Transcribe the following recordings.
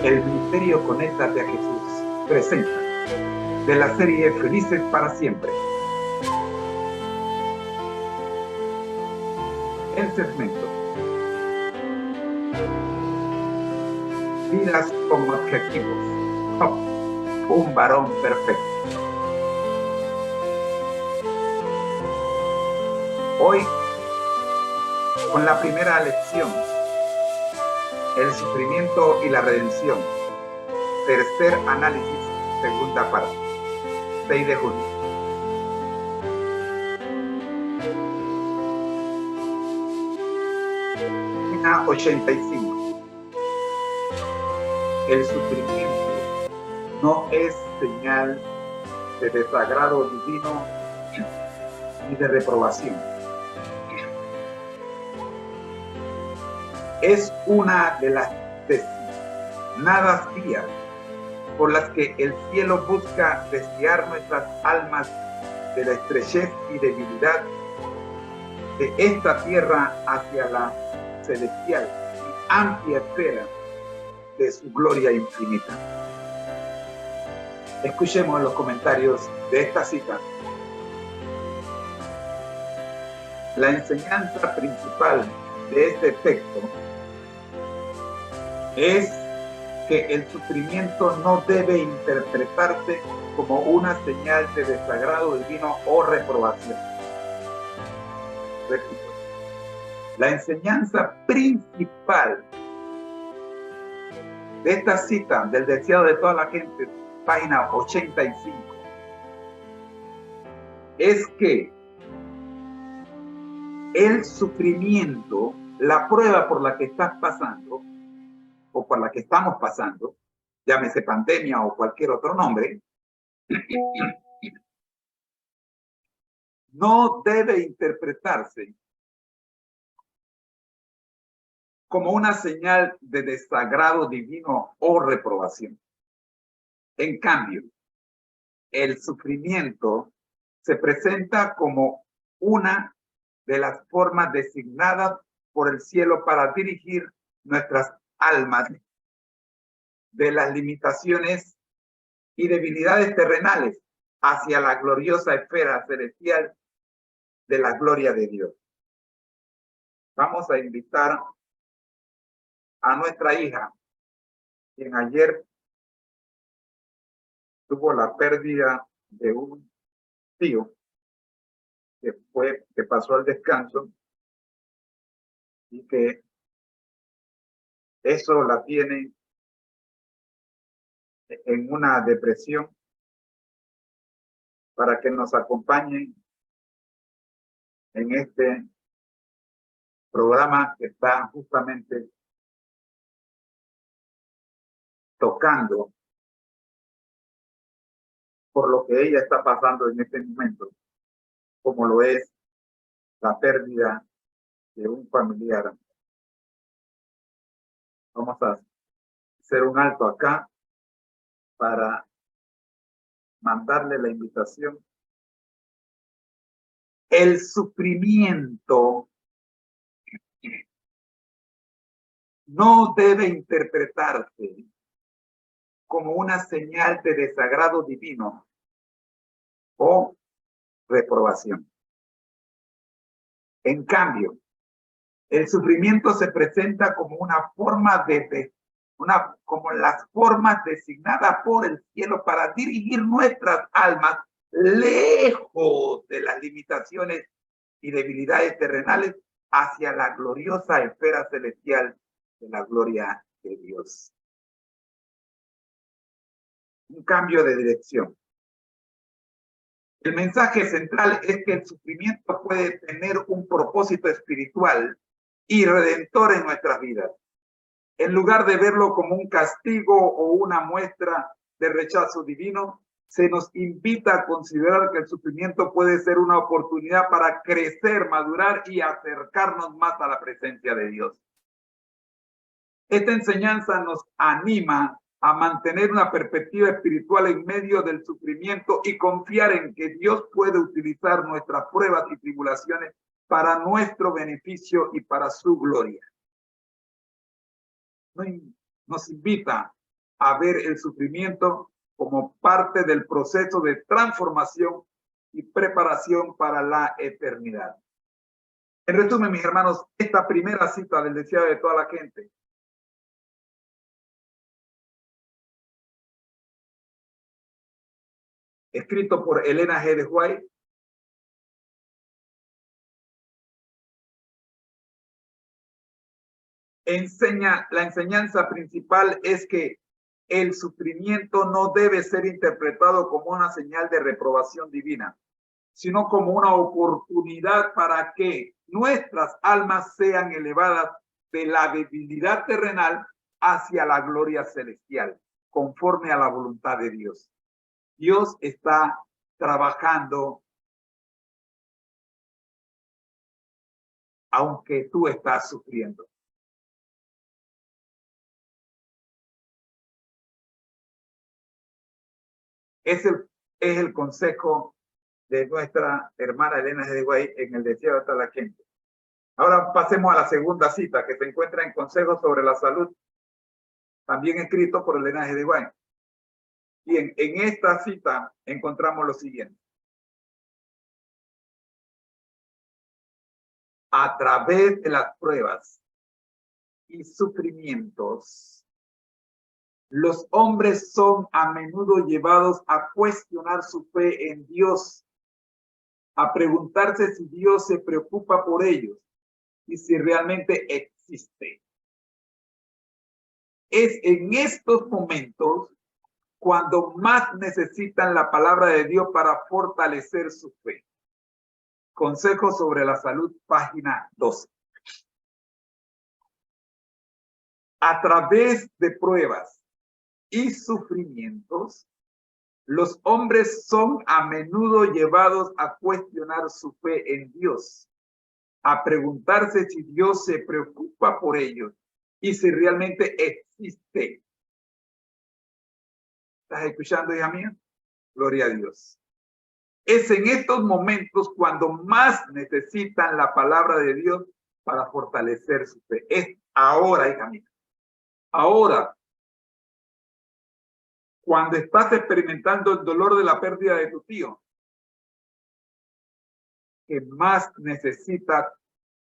El Ministerio Conéctate a Jesús presenta de la serie Felices para Siempre el segmento Vidas con Objetivos. Un varón perfecto. Hoy, con la primera lección, el sufrimiento y la redención. Tercer análisis, segunda parte. 6 de junio. Página 85. El sufrimiento no es señal de desagrado divino ni de reprobación. Es una de las designadas vías por las que el cielo busca desviar nuestras almas de la estrechez y debilidad de esta tierra hacia la celestial y amplia esfera de su gloria infinita. Escuchemos los comentarios de esta cita. La enseñanza principal de este texto es que el sufrimiento no debe interpretarse como una señal de desagrado divino o reprobación. Repito, la enseñanza principal de esta cita del deseado de toda la gente, página 85, es que el sufrimiento, la prueba por la que estás pasando, o por la que estamos pasando, llámese pandemia o cualquier otro nombre, no debe interpretarse como una señal de desagrado divino o reprobación. En cambio, el sufrimiento se presenta como una de las formas designadas por el cielo para dirigir nuestras almas de las limitaciones y debilidades terrenales hacia la gloriosa esfera celestial de la gloria de Dios. Vamos a invitar a nuestra hija, quien ayer tuvo la pérdida de un tío que pasó al descanso y que eso la tiene en una depresión, para que nos acompañen en este programa que está justamente tocando por lo que ella está pasando en este momento, como lo es la pérdida de un familiar. Vamos a hacer un alto acá para mandarle la invitación. El sufrimiento no debe interpretarse como una señal de desagrado divino o reprobación. En cambio, el sufrimiento se presenta como una forma como las formas designadas por el cielo para dirigir nuestras almas lejos de las limitaciones y debilidades terrenales hacia la gloriosa esfera celestial de la gloria de Dios. Un cambio de dirección. El mensaje central es que el sufrimiento puede tener un propósito espiritual y redentor en nuestras vidas. En lugar de verlo como un castigo o una muestra de rechazo divino, se nos invita a considerar que el sufrimiento puede ser una oportunidad para crecer, madurar y acercarnos más a la presencia de Dios. Esta enseñanza nos anima a mantener una perspectiva espiritual en medio del sufrimiento y confiar en que Dios puede utilizar nuestras pruebas y tribulaciones para nuestro beneficio y para su gloria. Nos invita a ver el sufrimiento como parte del proceso de transformación y preparación para la eternidad. En resumen, mis hermanos, esta primera cita del deseado de toda la gente escrito por Elena G. de White, la enseñanza principal es que el sufrimiento no debe ser interpretado como una señal de reprobación divina, sino como una oportunidad para que nuestras almas sean elevadas de la debilidad terrenal hacia la gloria celestial, conforme a la voluntad de Dios. Dios está trabajando aunque tú estás sufriendo. Es el consejo de nuestra hermana Elena G. de White en el deseo de toda la gente. Ahora pasemos a la segunda cita que se encuentra en Consejos sobre la Salud, también escrito por Elena G. de White. Bien, en esta cita encontramos lo siguiente. A través de las pruebas y sufrimientos, los hombres son a menudo llevados a cuestionar su fe en Dios, a preguntarse si Dios se preocupa por ellos y si realmente existe. Es en estos momentos cuando más necesitan la palabra de Dios para fortalecer su fe. Consejos sobre la Salud, página 12. A través de pruebas y sufrimientos, los hombres son a menudo llevados a cuestionar su fe en Dios, a preguntarse si Dios se preocupa por ellos y si realmente existe. ¿Estás escuchando, hija mía? Gloria a Dios. Es en estos momentos cuando más necesitan la palabra de Dios para fortalecer su fe. Es ahora, hija mía. Ahora, cuando estás experimentando el dolor de la pérdida de tu tío, que más necesitas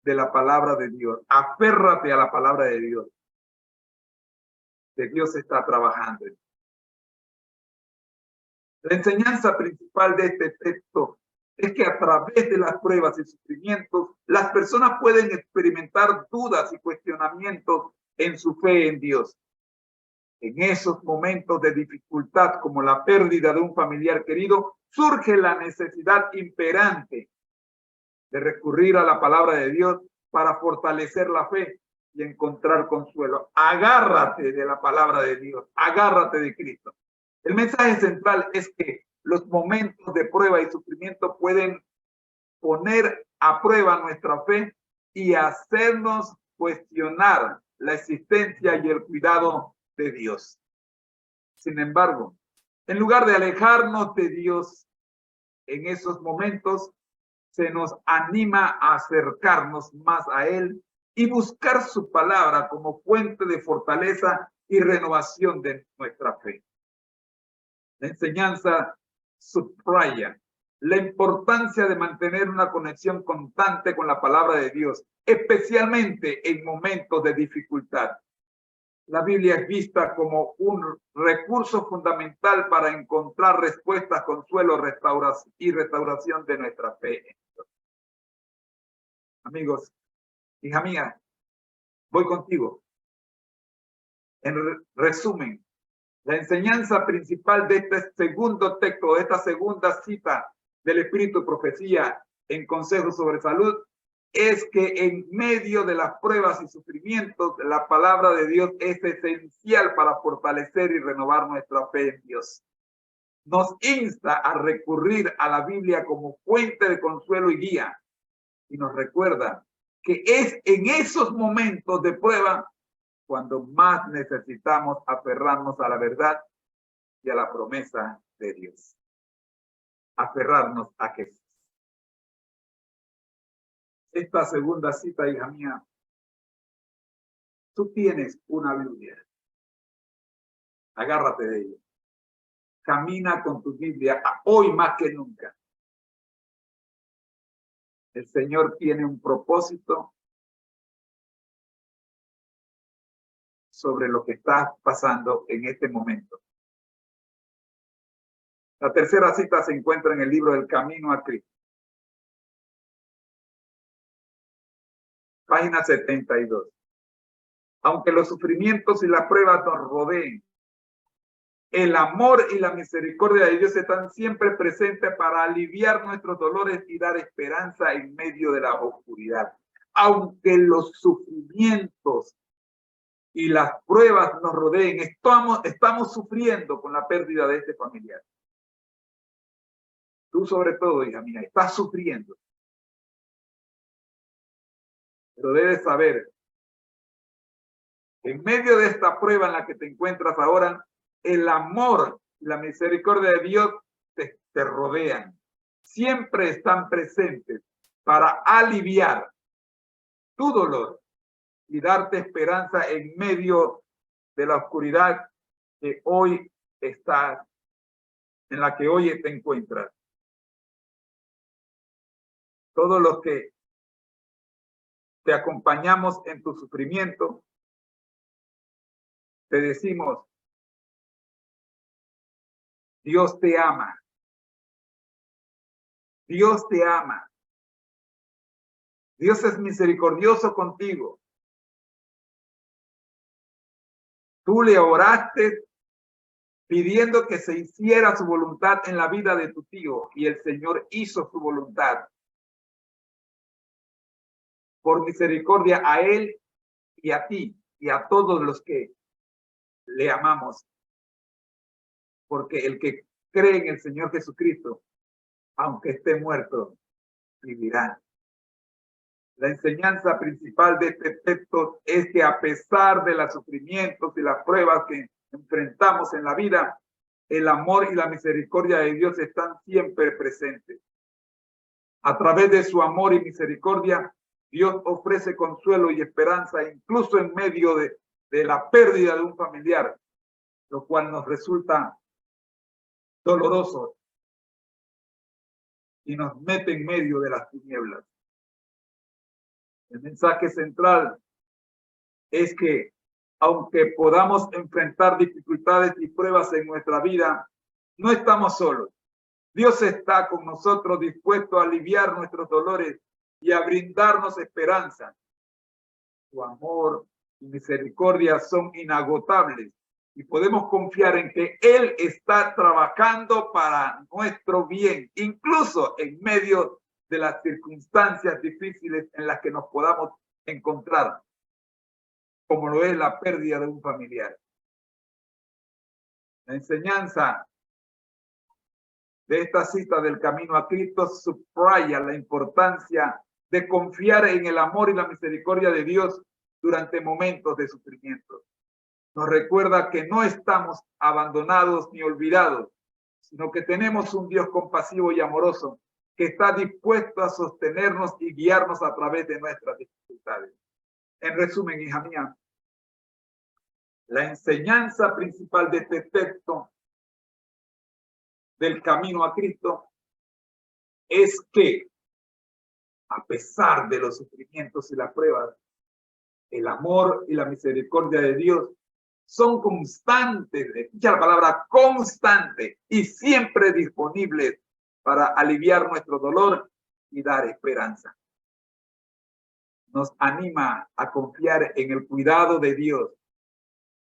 de la palabra de Dios. Aférrate a la palabra de Dios. Que Dios está trabajando. La enseñanza principal de este texto es que a través de las pruebas y sufrimientos, las personas pueden experimentar dudas y cuestionamientos en su fe en Dios. En esos momentos de dificultad, como la pérdida de un familiar querido, surge la necesidad imperante de recurrir a la palabra de Dios para fortalecer la fe y encontrar consuelo. Agárrate de la palabra de Dios, agárrate de Cristo. El mensaje central es que los momentos de prueba y sufrimiento pueden poner a prueba nuestra fe y hacernos cuestionar la existencia y el cuidado de Dios. Sin embargo, en lugar de alejarnos de Dios en esos momentos, se nos anima a acercarnos más a Él y buscar su palabra como fuente de fortaleza y renovación de nuestra fe. La enseñanza subraya la importancia de mantener una conexión constante con la palabra de Dios, especialmente en momentos de dificultad. La Biblia es vista como un recurso fundamental para encontrar respuestas, consuelo, restauración de nuestra fe. Amigos, hija mía, voy contigo. En resumen, la enseñanza principal de este segundo texto, de esta segunda cita del Espíritu de Profecía en Consejos sobre Salud, es que en medio de las pruebas y sufrimientos, la palabra de Dios es esencial para fortalecer y renovar nuestra fe en Dios. Nos insta a recurrir a la Biblia como fuente de consuelo y guía, y nos recuerda que es en esos momentos de prueba cuando más necesitamos aferrarnos a la verdad y a la promesa de Dios. Aferrarnos a Jesús. Esta segunda cita, hija mía, tú tienes una Biblia. Agárrate de ella. Camina con tu Biblia hoy más que nunca. El Señor tiene un propósito sobre lo que está pasando en este momento. La tercera cita se encuentra en el libro del Camino a Cristo. Página 72. Aunque los sufrimientos y las pruebas nos rodeen, el amor y la misericordia de Dios están siempre presentes para aliviar nuestros dolores y dar esperanza en medio de la oscuridad. Aunque los sufrimientos y las pruebas nos rodeen, estamos sufriendo con la pérdida de este familiar. Tú sobre todo, hija mía, estás sufriendo. Pero debes saber, en medio de esta prueba en la que te encuentras ahora, el amor y la misericordia de Dios te rodean. Siempre están presentes para aliviar tu dolor y darte esperanza en medio de la oscuridad que hoy estás, en la que hoy te encuentras. Todos los que te acompañamos en tu sufrimiento, te decimos, Dios te ama. Dios te ama. Dios es misericordioso contigo. Tú le oraste pidiendo que se hiciera su voluntad en la vida de tu tío y el Señor hizo su voluntad. Por misericordia a él y a ti y a todos los que le amamos. Porque el que cree en el Señor Jesucristo, aunque esté muerto, vivirá. La enseñanza principal de este texto es que a pesar de los sufrimientos y las pruebas que enfrentamos en la vida, el amor y la misericordia de Dios están siempre presentes. A través de su amor y misericordia, Dios ofrece consuelo y esperanza, incluso en medio de la pérdida de un familiar, lo cual nos resulta doloroso y nos mete en medio de las tinieblas. El mensaje central es que aunque podamos enfrentar dificultades y pruebas en nuestra vida, no estamos solos. Dios está con nosotros, dispuesto a aliviar nuestros dolores y a brindarnos esperanza. Su amor y misericordia son inagotables y podemos confiar en que Él está trabajando para nuestro bien, incluso en medio de las circunstancias difíciles en las que nos podamos encontrar, como lo es la pérdida de un familiar. La enseñanza de esta cita del Camino a Cristo subraya la importancia de confiar en el amor y la misericordia de Dios durante momentos de sufrimiento. Nos recuerda que no estamos abandonados ni olvidados, sino que tenemos un Dios compasivo y amoroso que está dispuesto a sostenernos y guiarnos a través de nuestras dificultades. En resumen, hija mía, la enseñanza principal de este texto del Camino a Cristo es que, a pesar de los sufrimientos y las pruebas, el amor y la misericordia de Dios son constantes, escucha la palabra constante, y siempre disponibles para aliviar nuestro dolor y dar esperanza. Nos anima a confiar en el cuidado de Dios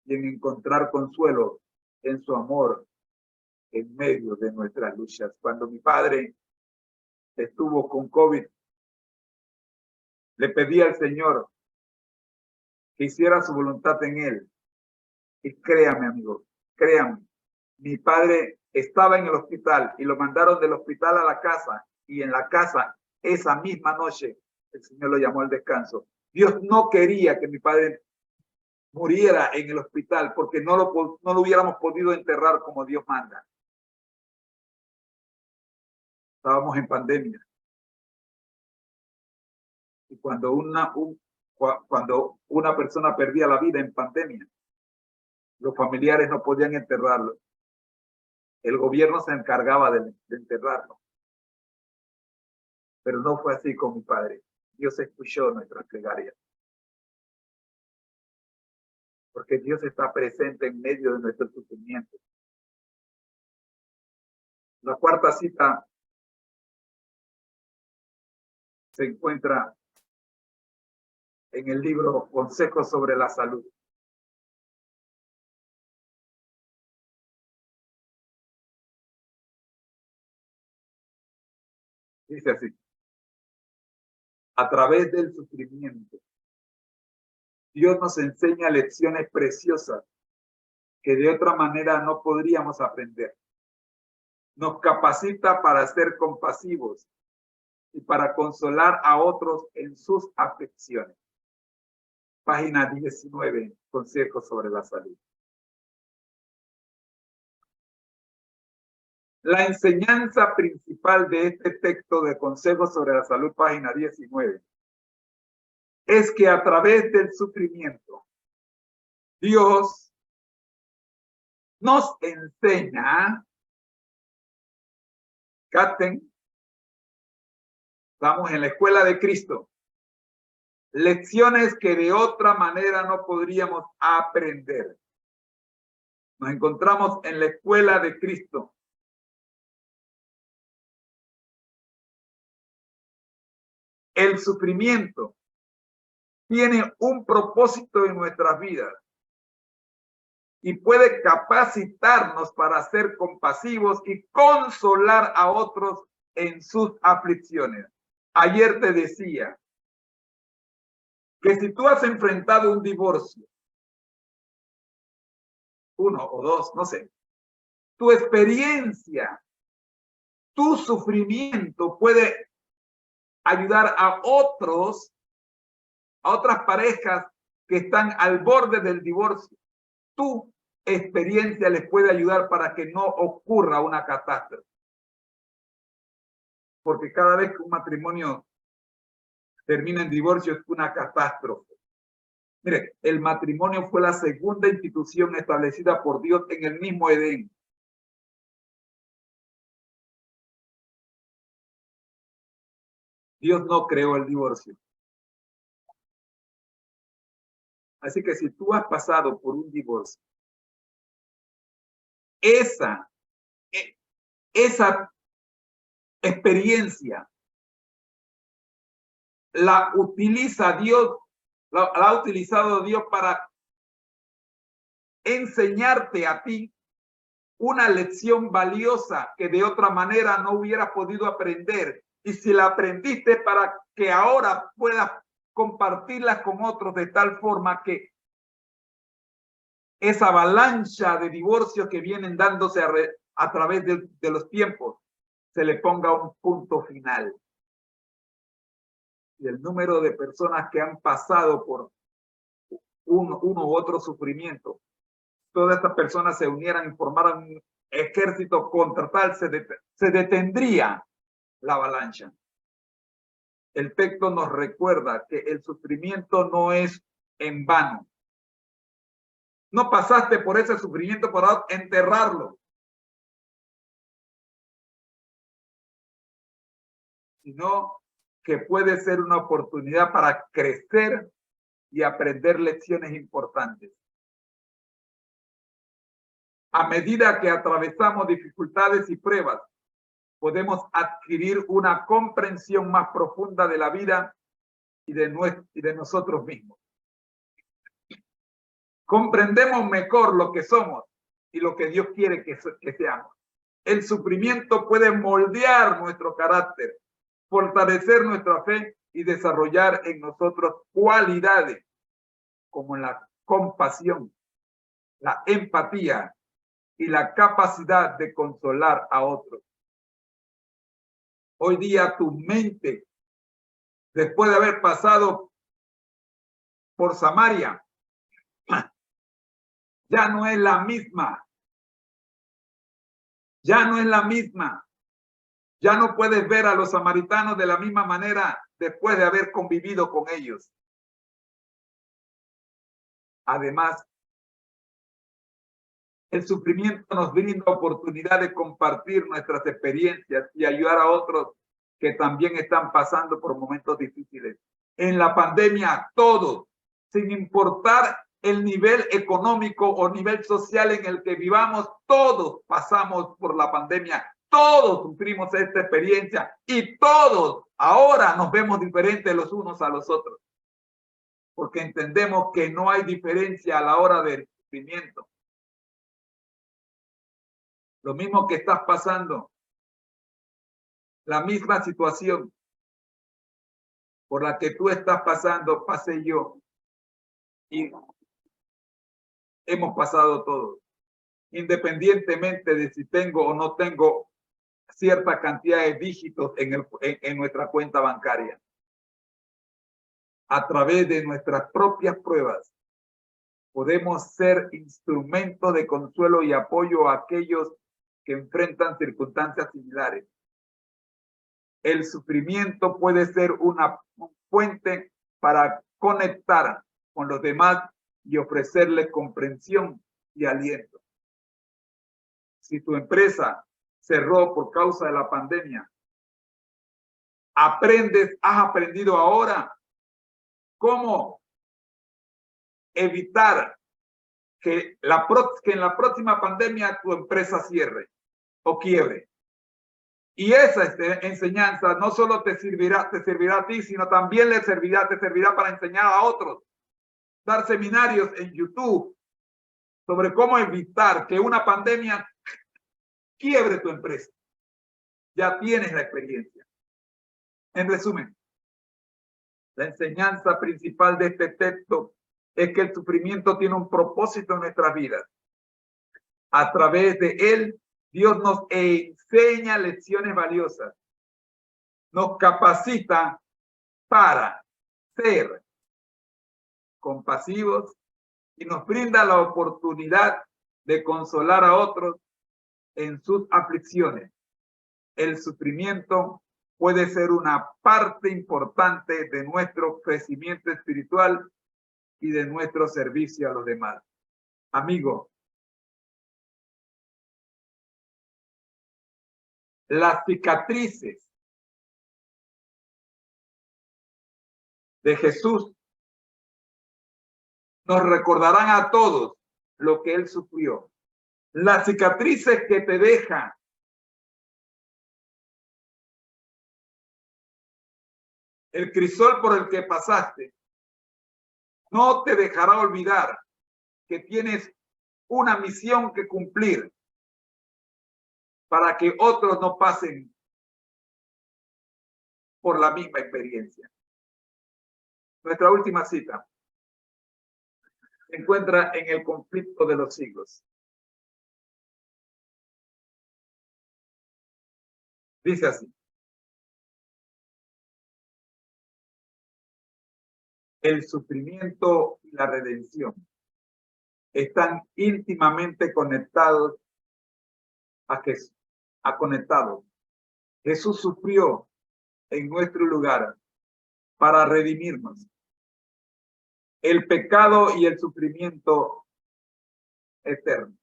y en encontrar consuelo en su amor en medio de nuestras luchas. Cuando mi padre estuvo con COVID, le pedí al Señor que hiciera su voluntad en él. Y créame, amigo, créame, mi padre estaba en el hospital y lo mandaron del hospital a la casa, y en la casa, esa misma noche, el Señor lo llamó al descanso. Dios no quería que mi padre muriera en el hospital porque no lo hubiéramos podido enterrar como Dios manda. Estábamos en pandemia. Y cuando una persona perdía la vida en pandemia, Los familiares no podían enterrarlo. El gobierno se encargaba de enterrarlo. Pero no fue así con mi padre. Dios escuchó nuestras plegarias. Porque Dios está presente en medio de nuestro sufrimiento. La cuarta cita se encuentra en el libro Consejos sobre la Salud. Dice así: a través del sufrimiento, Dios nos enseña lecciones preciosas que de otra manera no podríamos aprender. Nos capacita para ser compasivos y para consolar a otros en sus aflicciones. Página 19, Consejos sobre la Salud. La enseñanza principal de este texto de Consejos sobre la Salud, página 19, es que a través del sufrimiento, Dios nos enseña, capten, estamos en la escuela de Cristo, lecciones que de otra manera no podríamos aprender. Nos encontramos en la escuela de Cristo. El sufrimiento tiene un propósito en nuestras vidas y puede capacitarnos para ser compasivos y consolar a otros en sus aflicciones. Ayer te decía que si tú has enfrentado un divorcio, uno o dos, no sé, tu experiencia, tu sufrimiento puede ayudar a otros, a otras parejas que están al borde del divorcio. Tu experiencia les puede ayudar para que no ocurra una catástrofe. Porque cada vez que un matrimonio termina en divorcio es una catástrofe. Mire, el matrimonio fue la segunda institución establecida por Dios en el mismo Edén. Dios no creó el divorcio. Así que si tú has pasado por un divorcio, esa experiencia la utiliza Dios, la ha utilizado Dios para enseñarte a ti una lección valiosa que de otra manera no hubieras podido aprender. Y si la aprendiste, para que ahora puedas compartirla con otros de tal forma que esa avalancha de divorcios que vienen dándose a través de los tiempos se le ponga un punto final. Y el número de personas que han pasado por uno u otro sufrimiento, todas estas personas se unieran y formaran un ejército contra tal, se detendría la avalancha. El texto nos recuerda que el sufrimiento no es en vano. No pasaste por ese sufrimiento para enterrarlo, sino que puede ser una oportunidad para crecer y aprender lecciones importantes. A medida que atravesamos dificultades y pruebas, podemos adquirir una comprensión más profunda de la vida y de nosotros mismos. Comprendemos mejor lo que somos y lo que Dios quiere que seamos. El sufrimiento puede moldear nuestro carácter, fortalecer nuestra fe y desarrollar en nosotros cualidades como la compasión, la empatía y la capacidad de consolar a otros. Hoy día tu mente, después de haber pasado por Samaria, ya no es la misma. Ya no es la misma. Ya no puedes ver a los samaritanos de la misma manera después de haber convivido con ellos. Además, El sufrimiento nos brinda oportunidad de compartir nuestras experiencias y ayudar a otros que también están pasando por momentos difíciles. En la pandemia, todos, sin importar el nivel económico o nivel social en el que vivamos, todos pasamos por la pandemia, todos sufrimos esta experiencia y todos ahora nos vemos diferentes los unos a los otros, porque entendemos que no hay diferencia a la hora del sufrimiento. Lo mismo que estás pasando, la misma situación por la que tú estás pasando, pasé yo. Y hemos pasado todos, independientemente de si tengo o no tengo cierta cantidad de dígitos en nuestra cuenta bancaria. A través de nuestras propias pruebas, podemos ser instrumentos de consuelo y apoyo a aquellos que enfrentan circunstancias similares. El sufrimiento puede ser una fuente para conectar con los demás y ofrecerles comprensión y aliento. Si tu empresa cerró por causa de la pandemia, has aprendido ahora cómo evitar que en la próxima pandemia tu empresa cierre o quiebre. Y esa enseñanza no solo te servirá a ti, sino también te servirá para enseñar a otros. Dar seminarios en YouTube sobre cómo evitar que una pandemia quiebre tu empresa. Ya tienes la experiencia. En resumen, la enseñanza principal de este texto es que el sufrimiento tiene un propósito en nuestras vidas. A través de él, Dios nos enseña lecciones valiosas. Nos capacita para ser compasivos y nos brinda la oportunidad de consolar a otros en sus aflicciones. El sufrimiento puede ser una parte importante de nuestro crecimiento espiritual y de nuestro servicio a los demás. Amigo, las cicatrices de Jesús nos recordarán a todos lo que él sufrió. Las cicatrices que te deja el crisol por el que pasaste no te dejará olvidar que tienes una misión que cumplir para que otros no pasen por la misma experiencia. Nuestra última cita se encuentra en el conflicto de los siglos. Dice así: el sufrimiento y la redención están íntimamente conectados a Jesús. Jesús sufrió en nuestro lugar para redimirnos. El pecado y el sufrimiento eterno.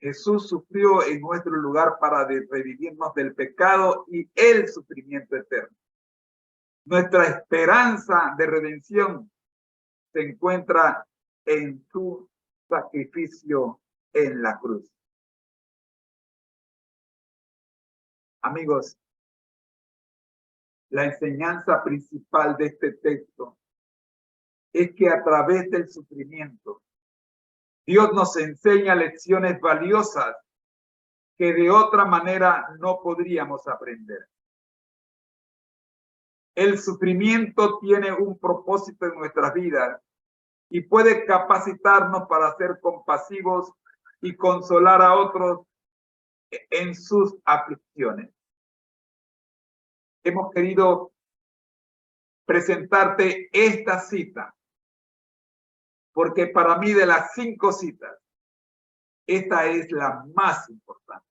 Jesús sufrió en nuestro lugar para redimirnos del pecado y el sufrimiento eterno. Nuestra esperanza de redención se encuentra en su sacrificio en la cruz. Amigos, la enseñanza principal de este texto es que a través del sufrimiento, Dios nos enseña lecciones valiosas que de otra manera no podríamos aprender. El sufrimiento tiene un propósito en nuestras vidas y puede capacitarnos para ser compasivos y consolar a otros en sus aflicciones. Hemos querido presentarte esta cita porque para mí, de las 5 citas, esta es la más importante.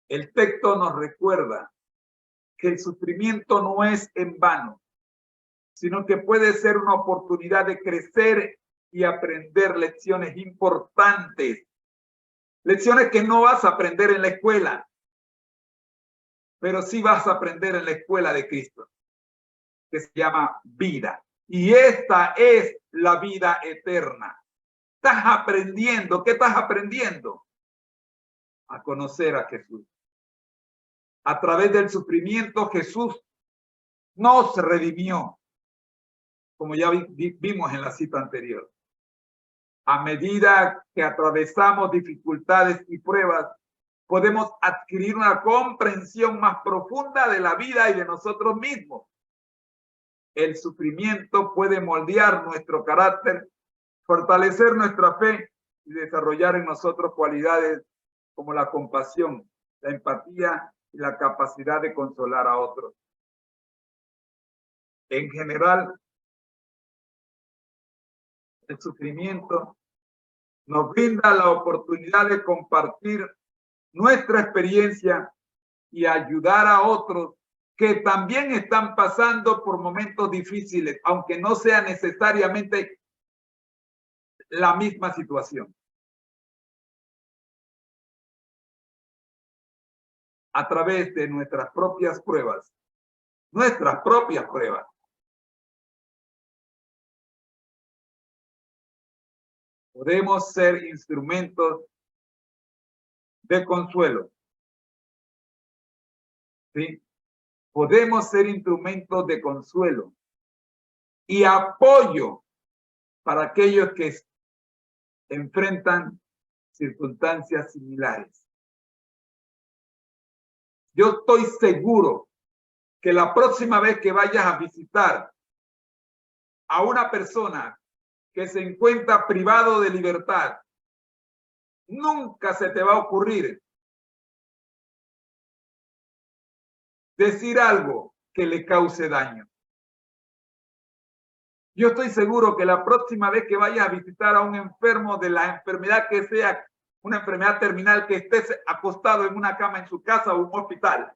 El texto nos recuerda que el sufrimiento no es en vano, sino que puede ser una oportunidad de crecer y aprender lecciones importantes. Lecciones que no vas a aprender en la escuela, pero sí vas a aprender en la escuela de Cristo, que se llama vida. Y esta es la vida eterna. Estás aprendiendo. ¿Qué estás aprendiendo? A conocer a Jesús. A través del sufrimiento, Jesús nos redimió, como ya vimos en la cita anterior. A medida que atravesamos dificultades y pruebas, podemos adquirir una comprensión más profunda de la vida y de nosotros mismos. El sufrimiento puede moldear nuestro carácter, fortalecer nuestra fe y desarrollar en nosotros cualidades como la compasión, la empatía y la capacidad de consolar a otros. En general, el sufrimiento nos brinda la oportunidad de compartir nuestra experiencia y ayudar a otros que también están pasando por momentos difíciles, aunque no sea necesariamente la misma situación. A través de nuestras propias pruebas, podemos ser instrumentos de consuelo. ¿Sí? Podemos ser instrumentos de consuelo y apoyo para aquellos que enfrentan circunstancias similares. Yo estoy seguro que la próxima vez que vayas a visitar a una persona que se encuentra privado de libertad, nunca se te va a ocurrir decir algo que le cause daño. Yo estoy seguro que la próxima vez que vayas a visitar a un enfermo de la enfermedad que sea, una enfermedad terminal, que estés acostado en una cama en su casa o un hospital,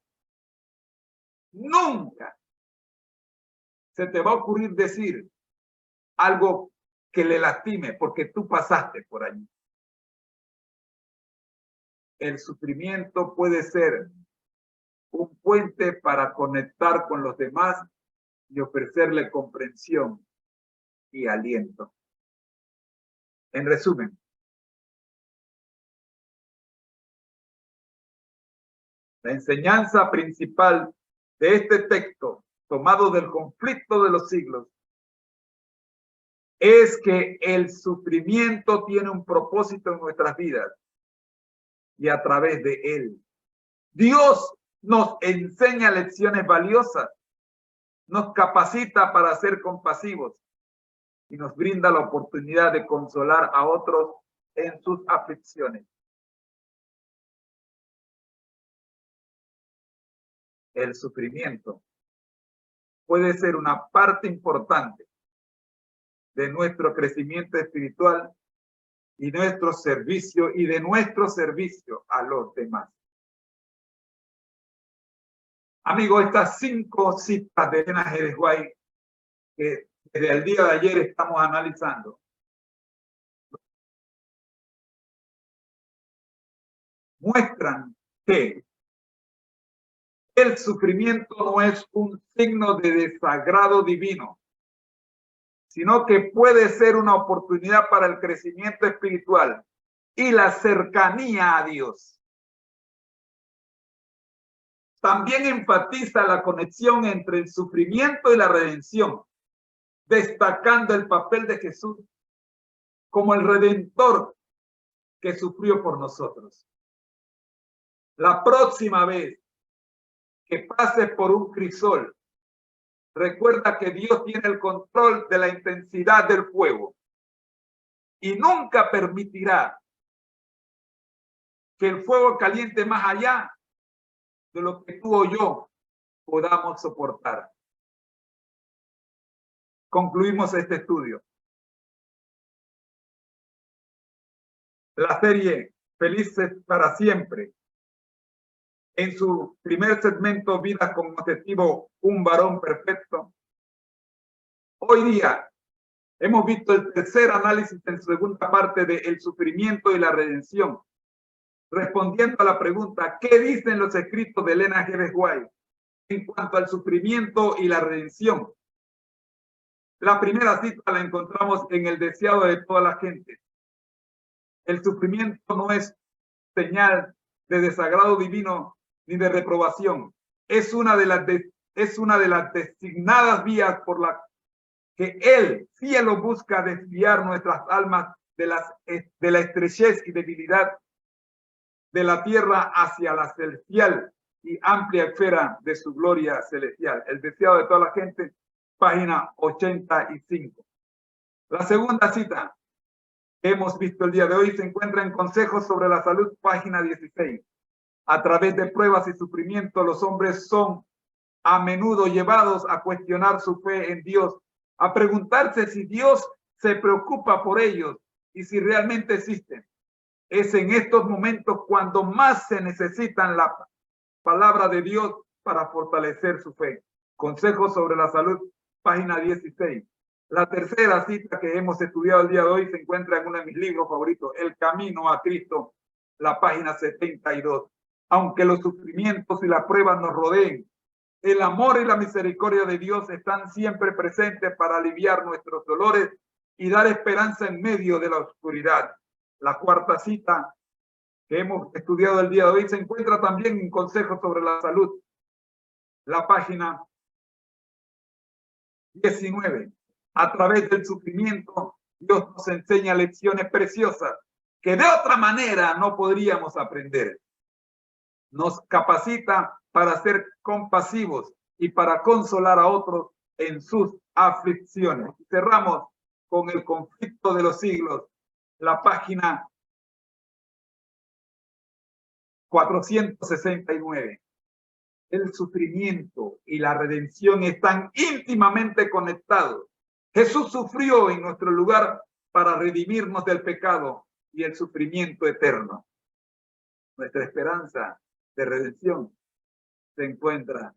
nunca se te va a ocurrir decir algo que le lastime porque tú pasaste por allí. El sufrimiento puede ser un puente para conectar con los demás y ofrecerle comprensión y aliento. En resumen, la enseñanza principal de este texto, tomado del conflicto de los siglos, es que el sufrimiento tiene un propósito en nuestras vidas y a través de él Dios nos enseña lecciones valiosas, nos capacita para ser compasivos y nos brinda la oportunidad de consolar a otros en sus aflicciones. El sufrimiento puede ser una parte importante de nuestro crecimiento espiritual y nuestro servicio a los demás. Amigos, estas 5 citas de Elena G. White que desde el día de ayer estamos analizando muestran que el sufrimiento no es un signo de desagrado divino, sino que puede ser una oportunidad para el crecimiento espiritual y la cercanía a Dios. También enfatiza la conexión entre el sufrimiento y la redención, destacando el papel de Jesús como el Redentor que sufrió por nosotros. La próxima vez que pases por un crisol, recuerda que Dios tiene el control de la intensidad del fuego y nunca permitirá que el fuego caliente más allá de lo que tú o yo podamos soportar. Concluimos este estudio. La serie Felices para Siempre, en su primer segmento, Vida con Objetivo, un varón perfecto, Hoy día hemos visto el tercer análisis en segunda parte de El sufrimiento y la redención, respondiendo a la pregunta, ¿qué dicen los escritos de Elena G. White en cuanto al sufrimiento y la redención? La primera cita la encontramos en El deseado de toda la gente. El sufrimiento no es señal de desagrado divino ni de reprobación. Es una de las designadas vías por la que el cielo busca desviar nuestras almas de la estrechez y debilidad de la tierra hacia la celestial y amplia esfera de su gloria celestial. El deseado de toda la gente, página 85. La segunda cita que hemos visto el día de hoy se encuentra en Consejos sobre la Salud, página 16. A través de pruebas y sufrimiento, los hombres son a menudo llevados a cuestionar su fe en Dios, a preguntarse si Dios se preocupa por ellos y si realmente existen. Es en estos momentos cuando más se necesitan la palabra de Dios para fortalecer su fe. Consejos sobre la Salud, página 16. La tercera cita que hemos estudiado el día de hoy se encuentra en uno de mis libros favoritos, El camino a Cristo, la página 72. Aunque los sufrimientos y las pruebas nos rodeen, el amor y la misericordia de Dios están siempre presentes para aliviar nuestros dolores y dar esperanza en medio de la oscuridad. La cuarta cita que hemos estudiado el día de hoy se encuentra también en Consejos sobre la Salud, la página 19. A través del sufrimiento, Dios nos enseña lecciones preciosas que de otra manera no podríamos aprender. Nos capacita para ser compasivos y para consolar a otros en sus aflicciones. Cerramos con El conflicto de los siglos, la página 469. El sufrimiento y la redención están íntimamente conectados. Jesús sufrió en nuestro lugar para redimirnos del pecado y el sufrimiento eterno. Nuestra esperanza de redención se encuentra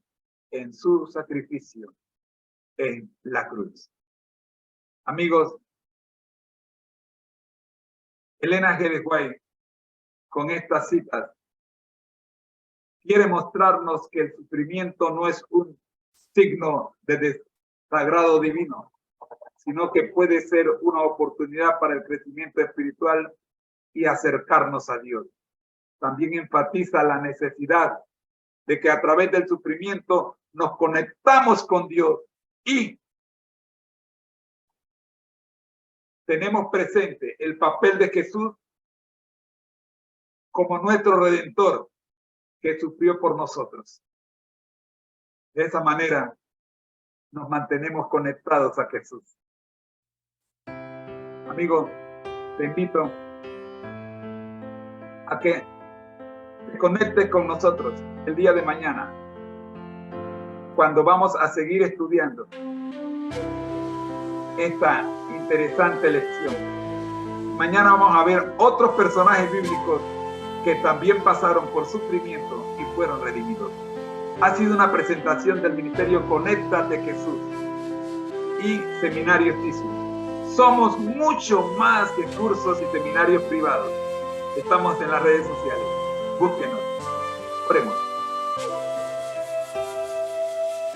en su sacrificio en la cruz. Amigos, Elena G. White, con estas citas, quiere mostrarnos que el sufrimiento no es un signo de desagrado divino, sino que puede ser una oportunidad para el crecimiento espiritual y acercarnos a Dios. También enfatiza la necesidad de que a través del sufrimiento nos conectamos con Dios y tenemos presente el papel de Jesús como nuestro Redentor que sufrió por nosotros. De esa manera nos mantenemos conectados a Jesús. Amigo, te invito a que te conectes con nosotros el día de mañana, cuando vamos a seguir estudiando esta interesante lección. Mañana vamos a ver otros personajes bíblicos que también pasaron por sufrimiento y fueron redimidos. Ha sido una presentación del Ministerio Conéctate Jesús y Seminario Tizu. Somos mucho más que cursos y seminarios privados. Estamos en las redes sociales. Búsquenos. Oremos.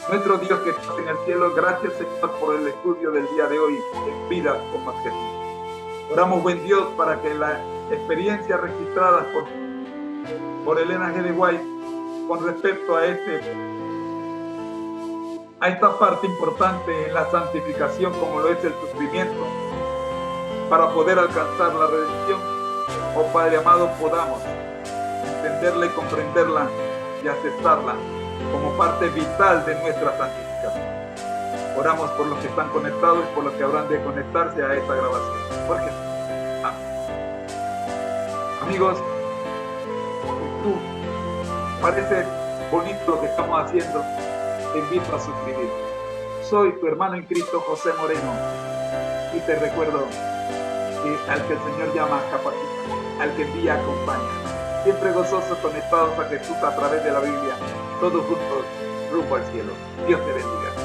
Nuestro Dios que estás en el cielo, gracias Señor por el estudio del día de hoy en Vidas con Más Jesús. Oramos, buen Dios, para que la experiencia registrada por Elena G. White con respecto a esta parte importante en la santificación, como lo es el sufrimiento, para poder alcanzar la redención, oh Padre amado, podamos entenderla y comprenderla y aceptarla como parte vital de nuestra santificación. Oramos por los que están conectados y por los que habrán de conectarse a esta grabación. Por Jesús. Amén. Amigos, si tú parece bonito lo que estamos haciendo, te invito a suscribir. Soy tu hermano en Cristo, José Moreno, y te recuerdo que al que el Señor llama, capacita, al que envía, acompaña. Siempre gozosos, conectados a Jesús a través de la Biblia, todos juntos rumbo al cielo. Dios te bendiga.